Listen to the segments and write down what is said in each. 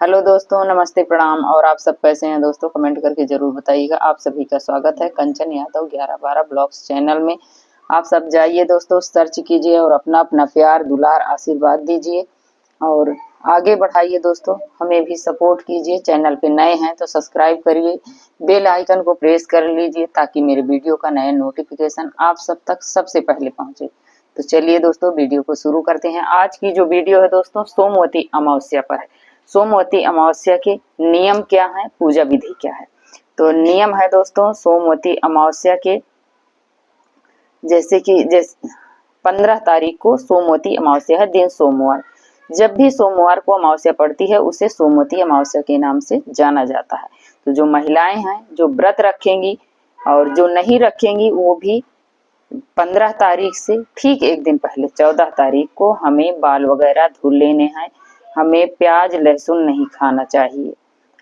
Hello दोस्तों, नमस्ते, प्रणाम। और आप सब कैसे हैं दोस्तों? कमेंट करके जरूर बताइएगा। आप सभी का स्वागत है कंचन यादव 11-12 ब्लॉग्स चैनल में। आप सब जाइए दोस्तों, सर्च कीजिए और अपना अपना प्यार दुलार आशीर्वाद दीजिए और आगे बढ़ाइए दोस्तों। हमें भी सपोर्ट कीजिए। चैनल पे नए हैं तो सब्सक्राइब करिए, बेल आइकन को प्रेस कर लीजिए ताकि मेरे वीडियो का नया नोटिफिकेशन आप सब तक सबसे पहले पहुंचे। तो चलिए दोस्तों, वीडियो को शुरू करते हैं। आज की जो वीडियो है दोस्तों, सोमवती अमावस्या पर है। सोमवती अमावस्या के नियम क्या है, पूजा विधि क्या है। तो नियम है दोस्तों सोमवती अमावस्या के, जैसे कि 15 तारीख को सोमवती अमावस्या है, दिन सोमवार। जब भी सोमवार को अमावस्या पड़ती है उसे सोमवती अमावस्या के नाम से जाना जाता है। तो जो महिलाएं हैं जो व्रत रखेंगी और जो नहीं रखेंगी वो भी 15 तारीख से ठीक एक दिन पहले 14 तारीख को हमें बाल वगैरह धुल लेने हैं। हमें प्याज लहसुन नहीं खाना चाहिए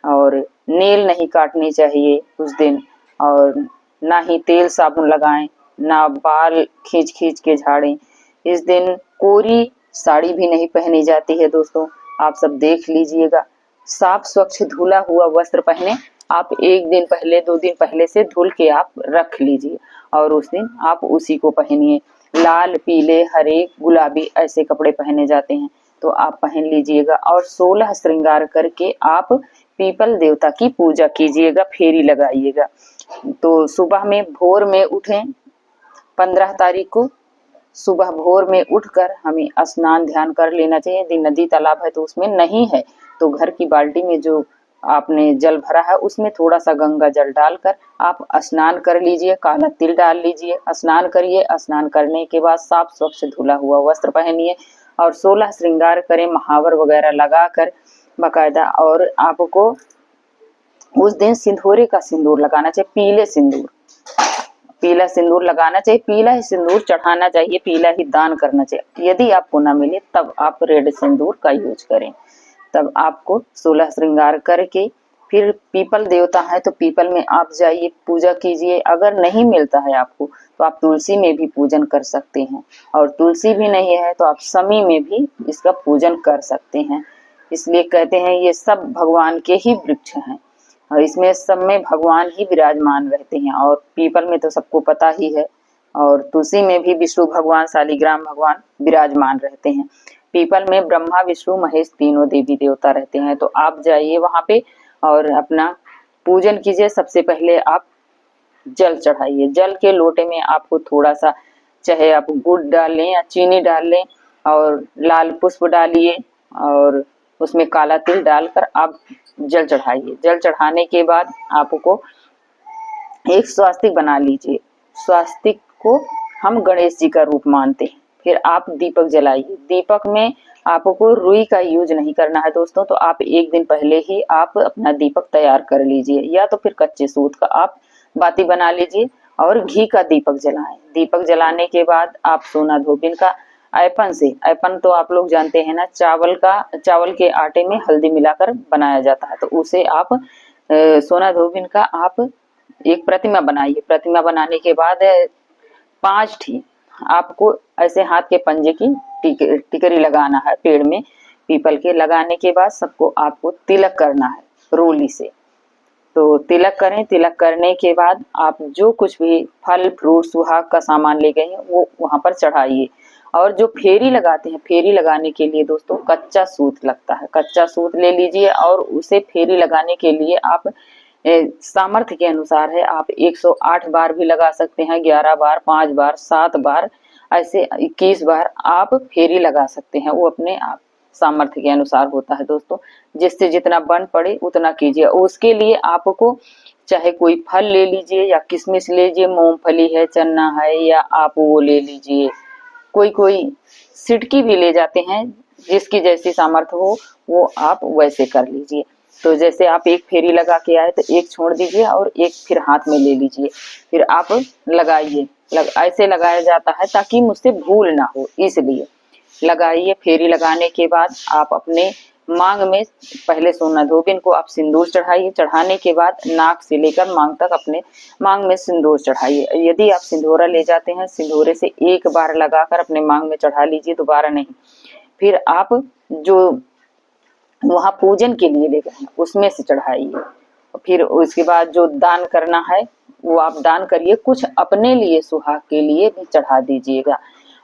और नेल नहीं काटनी चाहिए उस दिन, और ना ही तेल साबुन लगाएं, ना बाल खींच खींच के झाड़ें। इस दिन कोरी साड़ी भी नहीं पहनी जाती है दोस्तों, आप सब देख लीजिएगा। साफ स्वच्छ धुला हुआ वस्त्र पहने। आप एक दिन पहले 2 दिन पहले से धुल के आप रख लीजिए और उस दिन आप उसी को पहनिए। लाल पीले हरे गुलाबी ऐसे कपड़े पहने जाते हैं तो आप पहन लीजिएगा। और 16 श्रृंगार करके आप पीपल देवता की पूजा कीजिएगा, फेरी लगाइएगा। तो सुबह में भोर में उठें, 15 तारीख को सुबह भोर में उठकर हमें स्नान ध्यान कर लेना चाहिए। यदि नदी तालाब है तो उसमें नहीं है तो घर की बाल्टी में जो आपने जल भरा है उसमें थोड़ा सा गंगा जल डालकर आप स्नान कर लीजिए, काला तिल डाल लीजिए, स्नान करिए। स्नान करने के बाद साफ स्वच्छ धुला हुआ वस्त्र पहनिए और 16 श्रृंगार करें, महावर वगैरह लगाकर बाकायदा। और आपको उस दिन सिंदूरे का सिंदूर लगाना चाहिए, पीले सिंदूर, पीला सिंदूर लगाना चाहिए। पीला ही सिंदूर चढ़ाना चाहिए, पीला ही दान करना चाहिए। यदि आपको ना मिले तब आप रेड सिंदूर का यूज करें। तब आपको 16 श्रृंगार करके फिर पीपल देवता है तो पीपल में आप जाइए, पूजा कीजिए। अगर नहीं मिलता है आपको तो आप तुलसी में भी पूजन कर सकते हैं, और तुलसी भी नहीं है तो आप समी में भी इसका पूजन कर सकते हैं। इसलिए कहते हैं ये सब भगवान के ही वृक्ष हैं और इसमें सब में भगवान ही विराजमान रहते हैं। और पीपल में तो सबको पता ही है, और तुलसी में भी विष्णु भगवान शालिग्राम भगवान विराजमान रहते हैं। पीपल में ब्रह्मा विष्णु महेश तीनों देवी देवता रहते हैं। तो आप जाइए वहां पे और अपना पूजन कीजिए। सबसे पहले आप जल चढ़ाइए। जल के लोटे में आपको थोड़ा सा, चाहे आप गुड़ डाल लें या चीनी डाल लें, और लाल पुष्प डालिए और उसमें काला तिल डालकर आप जल चढ़ाइए। जल चढ़ाने के बाद आपको एक स्वास्तिक बना लीजिए। स्वास्तिक को हम गणेश जी का रूप मानते हैं। फिर आप दीपक जलाइए। दीपक में आपको रुई का यूज नहीं करना है दोस्तों, तो आप एक दिन पहले ही आप अपना दीपक तैयार कर लीजिए, या तो फिर कच्चे सूत का आप बाती बना लीजिए और घी का दीपक जलाएं। दीपक जलाने के बाद आप सोना धोबिन का ऐपन से, ऐपन तो आप लोग जानते हैं ना, चावल के आटे में हल्दी मिलाकर बनाया जाता है, तो उसे आप सोना धोबिन का आप एक प्रतिमा बनाइए। प्रतिमा बनाने के बाद 5 ठी आपको ऐसे हाथ के पंजे की टिकरी लगाना है पेड़ में पीपल के। लगाने के बाद सबको आपको तिलक करना है रोली से। तो तिलक करें। तिलक करने के बाद आप जो कुछ भी फल फ्रूट सुहाग का सामान ले गए हैं वो वहां पर चढ़ाइए। और जो फेरी लगाते हैं, फेरी लगाने के लिए दोस्तों कच्चा सूत लगता है, कच्चा सूत ले लीजिए और उसे फेरी लगाने के लिए आप सामर्थ्य के अनुसार है, आप 108 बार भी लगा सकते हैं, 11 बार, 5 बार, 7 बार, ऐसे 21 बार आप फेरी लगा सकते हैं। वो अपने आप सामर्थ्य के अनुसार होता है दोस्तों, जिससे जितना बन पड़े उतना कीजिए। उसके लिए आपको चाहे कोई फल ले लीजिए या किशमिश ले लीजिए, मूंगफली है, चना है, या आप वो ले लीजिए। कोई कोई सिटकी भी ले जाते हैं, जिसकी जैसी सामर्थ्य हो वो आप वैसे कर लीजिए। तो जैसे आप एक फेरी लगा के आए तो एक छोड़ दीजिए और एक फिर हाथ में ले लीजिए, फिर आप लगाइए। ऐसे लगाया जाता है ताकि मुझसे भूल ना हो, इसलिए लगाइए। फेरी लगाने के बाद आप अपने मांग में पहले सोना धोबिन को आप सिंदूर चढ़ाइए। चढ़ाने के बाद नाक से लेकर मांग तक अपने मांग में सिंदूर चढ़ाइए। यदि आप सिंदूरा ले जाते हैं, सिंदूरे से एक बार लगाकर अपने मांग में चढ़ा लीजिए, दोबारा नहीं। फिर आप जो वहां पूजन के लिए ले गए उसमें से चढ़ाइए। फिर उसके बाद जो दान करना है वो आप दान करिए, कुछ अपने लिए सुहाग के लिए भी चढ़ा दीजिएगा।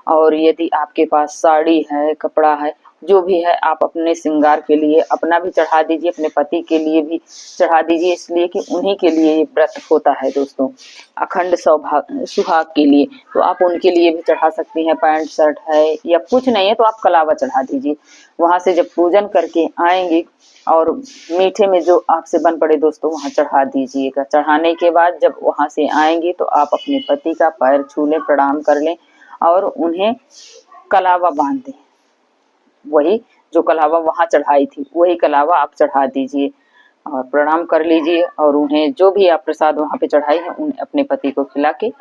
और यदि आपके पास साड़ी है, कपड़ा है, जो भी है आप अपने श्रृंगार के लिए अपना भी चढ़ा दीजिए, अपने पति के लिए भी चढ़ा दीजिए, इसलिए कि उन्हीं के लिए ये व्रत होता है दोस्तों, अखंड सुहाग के लिए। तो आप उनके लिए भी चढ़ा सकती हैं, पैंट शर्ट है या कुछ नहीं है तो आप कलावा चढ़ा दीजिए। वहां से जब पूजन करके आएंगे और मीठे में जो आपसे बन पड़े दोस्तों वहां चढ़ा दीजिएगा। चढ़ाने के बाद जब वहां से आएंगे तो आप अपने पति का पैर छू लें, प्रणाम कर लें और उन्हें कलावा बांध दें। वही जो कलावा वहां चढ़ाई थी वही कलावा आप चढ़ा दीजिए और प्रणाम कर लीजिए और उन्हें जो भी आप प्रसाद वहां पे चढ़ाई है उन्हें अपने पति को खिला के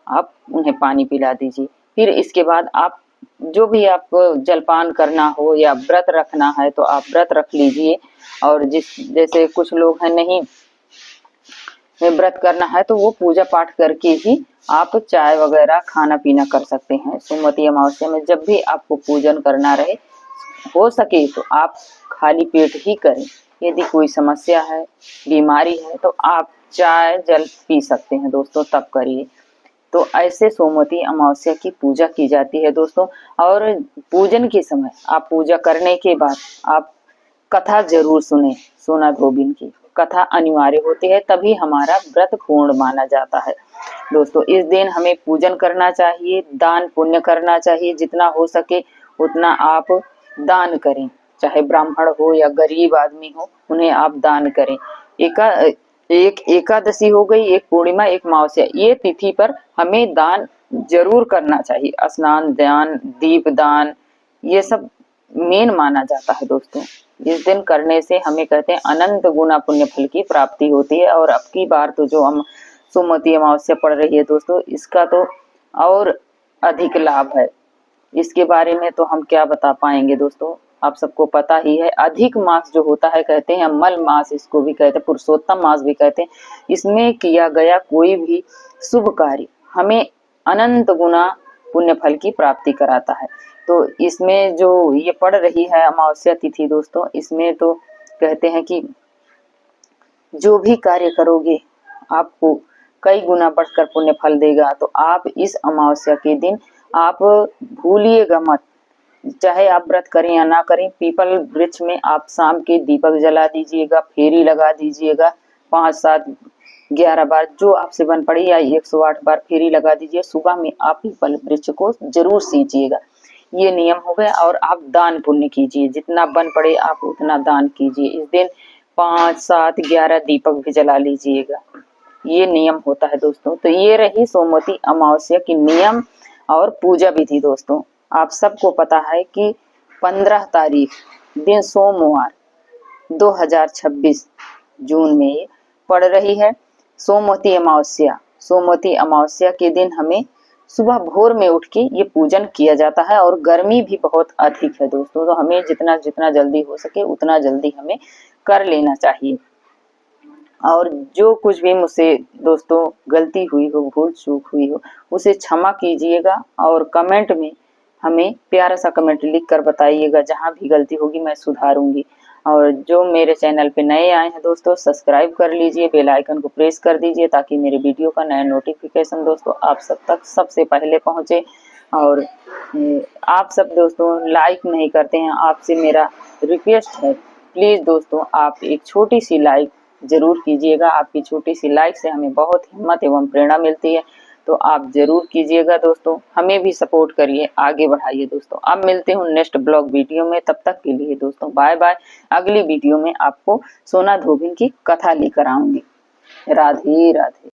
आप उन्हें पानी पिला दीजिए। फिर इसके बाद आप जो भी आपको जलपान करना हो या व्रत रखना है तो आप व्रत रख लीजिए। और जैसे कुछ लोग हैं नहीं व्रत करना है तो वो पूजा पाठ करके ही आप चाय वगैरह खाना पीना कर सकते हैं। सोमवती अमावस्या में जब भी आपको पूजन करना रहे हो सके तो आप खाली पेट ही करें। यदि कोई समस्या है, बीमारी है तो आप चाय जल पी सकते हैं दोस्तों, तब करिए। तो ऐसे सोमवती अमावस्या की पूजा की जाती है दोस्तों। और पूजन के समय आप पूजा करने के बाद आप कथा जरूर सुने। सोना धोबिन की कथा अनिवार्य होती है, तभी हमारा व्रत पूर्ण माना जाता है दोस्तों। इस दिन हमें पूजन करना चाहिए, दान पुण्य करना चाहिए, जितना हो सके उतना आप दान करें, चाहे ब्राह्मण हो या गरीब आदमी हो उन्हें आप दान करें। एक एकादशी हो गई, एक पूर्णिमा, एक अमावस्या, ये तिथि पर हमें दान जरूर करना चाहिए। स्नान दान, दीप दान, ये सब मेन माना जाता है दोस्तों। इस दिन करने से हमें कहते हैं अनंत गुना पुण्य फल की प्राप्ति होती है। और अब की बार तो जो हम सोमवती अमावस्या पड़ रही है दोस्तों, इसका तो और अधिक लाभ है। इसके बारे में तो हम क्या बता पाएंगे दोस्तों, आप सबको पता ही है। अधिक मास जो होता है कहते हैं मल मास, इसको भी कहते हैं, पुरुषोत्तम मास भी कहते हैं। इसमें किया गया कोई भी शुभ कार्य हमें अनंत गुना पुण्य फल की प्राप्ति कराता है। तो इसमें जो ये पड़ रही है अमावस्या तिथि दोस्तों, इसमें तो कहते हैं कि जो भी कार्य करोगे आपको कई गुना बढ़कर पुण्य फल देगा। तो आप इस अमावस्या के दिन आप भूलिएगा मत, चाहे आप व्रत करें या ना करें, पीपल वृक्ष में आप शाम के दीपक जला दीजिएगा, फेरी लगा दीजिएगा 5, 7, 11 बार जो आपसे बन पड़े, या 108 बार फेरी लगा दीजिए। सुबह में आप पीपल वृक्ष को जरूर सींचिएगा, ये नियम हो गया। और आप दान पुण्य कीजिए, जितना बन पड़े आप उतना दान कीजिए। इस दिन 5, 7, 11 दीपक भी जला लीजिएगा, ये नियम होता है दोस्तों। तो ये रही सोमवती अमावस्या की नियम और पूजा विधि दोस्तों। आप सबको पता है कि 15 तारीख दिन सोमवार 2026 जून में पड़ रही है सोमवती अमावस्या। सोमवती अमावस्या के दिन हमें सुबह भोर में उठ के ये पूजन किया जाता है। और गर्मी भी बहुत अधिक है दोस्तों, तो हमें जितना जल्दी हो सके उतना जल्दी हमें कर लेना चाहिए। और जो कुछ भी मुझसे दोस्तों गलती हुई हो, भूल चूक हुई हो, उसे क्षमा कीजिएगा। और कमेंट में हमें प्यारा सा कमेंट लिख कर बताइएगा, जहाँ भी गलती होगी मैं सुधारूंगी। और जो मेरे चैनल पे नए आए हैं दोस्तों, सब्सक्राइब कर लीजिए, बेल आइकन को प्रेस कर दीजिए, ताकि मेरे वीडियो का नया नोटिफिकेशन दोस्तों आप सब तक सबसे पहले पहुंचे। और आप सब दोस्तों लाइक नहीं करते हैं, आपसे मेरा रिक्वेस्ट है, प्लीज़ दोस्तों आप एक छोटी सी लाइक जरूर कीजिएगा। आपकी छोटी सी लाइक से हमें बहुत हिम्मत एवं प्रेरणा मिलती है, तो आप जरूर कीजिएगा दोस्तों, हमें भी सपोर्ट करिए, आगे बढ़ाइए दोस्तों। अब मिलते हैं नेक्स्ट ब्लॉग वीडियो में, तब तक के लिए दोस्तों बाय बाय। अगली वीडियो में आपको सोना धोबिन की कथा लेकर आऊंगी। राधे राधे।